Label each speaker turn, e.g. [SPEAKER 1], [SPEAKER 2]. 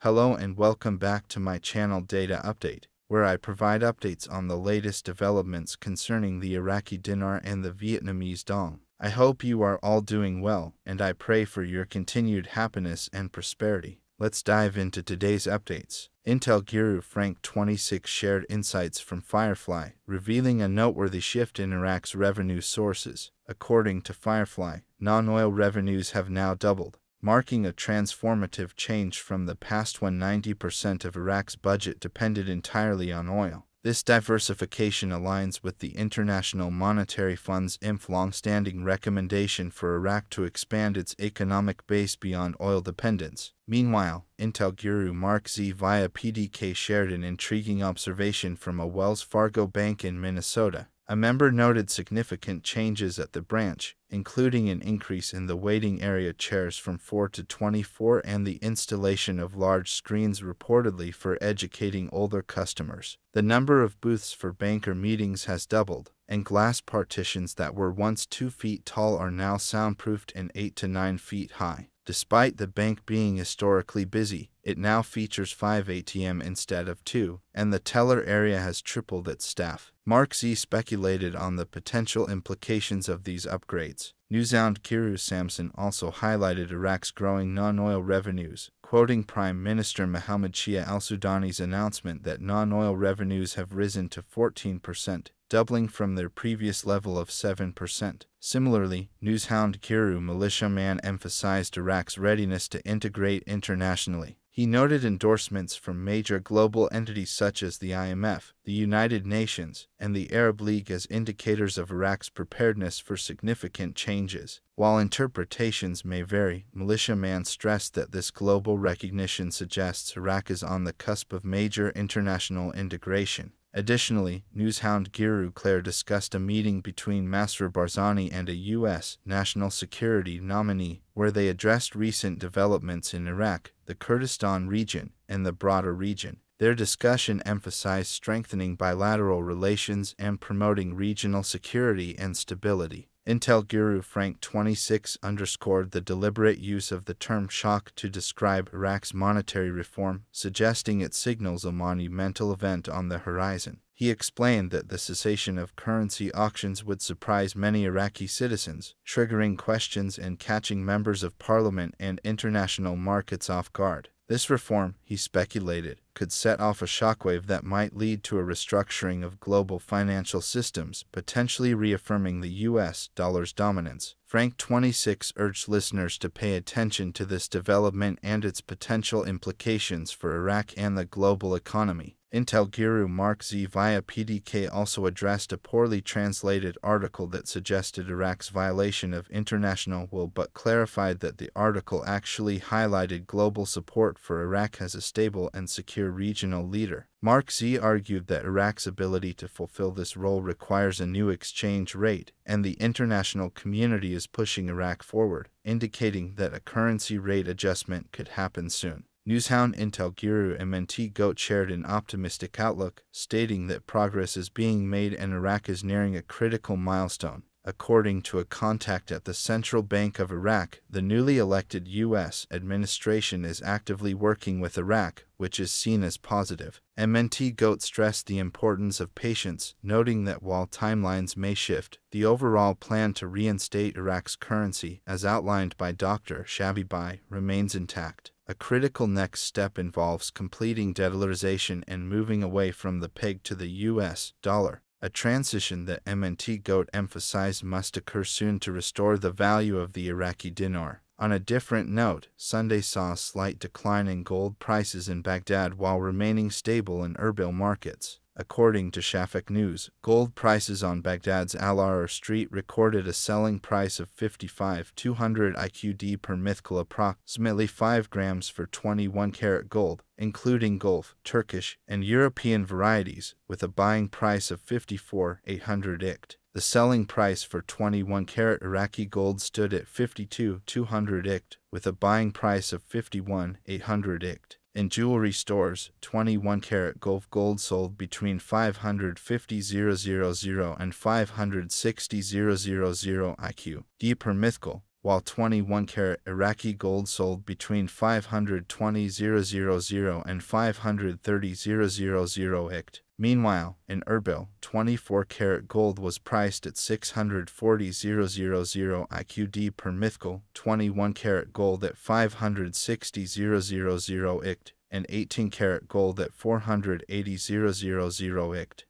[SPEAKER 1] Hello and welcome back to my channel Data Update, where I provide updates on the latest developments concerning the Iraqi dinar and the Vietnamese dong. I hope you are all doing well, and I pray for your continued happiness and prosperity. Let's dive into today's updates. Intel Guru Frank 26 shared insights from Firefly, revealing a noteworthy shift in Iraq's revenue sources. According to Firefly, non-oil revenues have now doubled, marking a transformative change from the past when 90% of Iraq's budget depended entirely on oil. This diversification aligns with the International Monetary Fund's IMF long-standing recommendation for Iraq to expand its economic base beyond oil dependence. Meanwhile, Intel Guru MarkZ via PDK shared an intriguing observation from a Wells Fargo bank in Minnesota. A member noted significant changes at the branch, including an increase in the waiting area chairs from 4 to 24 and the installation of large screens reportedly for educating older customers. The number of booths for banker meetings has doubled, and glass partitions that were once 2 feet tall are now soundproofed and 8 to 9 feet high. Despite the bank being historically busy, it now features 5 ATM instead of 2, and the teller area has tripled its staff. MarkZ speculated on the potential implications of these upgrades. Newshound Kiru Samson also highlighted Iraq's growing non-oil revenues, quoting Prime Minister Mohammed Shia Al-Sudani's announcement that non-oil revenues have risen to 14%, doubling from their previous level of 7%. Similarly, Newshound Kiru Militiaman emphasized Iraq's readiness to integrate internationally. He noted endorsements from major global entities such as the IMF, the United Nations, and the Arab League as indicators of Iraq's preparedness for significant changes. While interpretations may vary, Militiaman stressed that this global recognition suggests Iraq is on the cusp of major international integration. Additionally, Newshound Guru Claire discussed a meeting between Masroor Barzani and a U.S. national security nominee, where they addressed recent developments in Iraq, the Kurdistan region, and the broader region. Their discussion emphasized strengthening bilateral relations and promoting regional security and stability. Intel Guru Frank 26 underscored the deliberate use of the term shock to describe Iraq's monetary reform, suggesting it signals a monumental event on the horizon. He explained that the cessation of currency auctions would surprise many Iraqi citizens, triggering questions and catching members of parliament and international markets off guard. This reform, he speculated, could set off a shockwave that might lead to a restructuring of global financial systems, potentially reaffirming the U.S. dollar's dominance. Frank 26 urged listeners to pay attention to this development and its potential implications for Iraq and the global economy. Intel Guru MarkZ via PDK also addressed a poorly translated article that suggested Iraq's violation of international law but clarified that the article actually highlighted global support for Iraq as a stable and secure regional leader. MarkZ argued that Iraq's ability to fulfill this role requires a new exchange rate, and the international community is pushing Iraq forward, indicating that a currency rate adjustment could happen soon. Newshound Intel Guru MNT Goat shared an optimistic outlook, stating that progress is being made and Iraq is nearing a critical milestone. According to a contact at the Central Bank of Iraq, the newly elected U.S. administration is actively working with Iraq, which is seen as positive. MNT Goat stressed the importance of patience, noting that while timelines may shift, the overall plan to reinstate Iraq's currency, as outlined by Dr. Shabibai, remains intact. A critical next step involves completing de-dollarization and moving away from the peg to the U.S. dollar, a transition that MNT Goat emphasized must occur soon to restore the value of the Iraqi dinar. On a different note, Sunday saw a slight decline in gold prices in Baghdad while remaining stable in Erbil markets. According to Shafak News, gold prices on Baghdad's Al-Ahrar Street recorded a selling price of 55,200 IQD per mythical, approximately 5 grams for 21-karat gold, including Gulf, Turkish, and European varieties, with a buying price of 54,800 IQD. The selling price for 21-karat Iraqi gold stood at 52,200 IQD, with a buying price of 51,800 IQD. In jewelry stores, 21-karat Gulf gold sold between 550,000 and 560,000 IQD per mythical, while 21-karat Iraqi gold sold between 520,000 and 530,000 IQD. Meanwhile, in Erbil, 24-karat gold was priced at 640,000 IQD per mithqal, 21-karat gold at 560,000 IQD, and 18-karat gold at 480,000 IQD.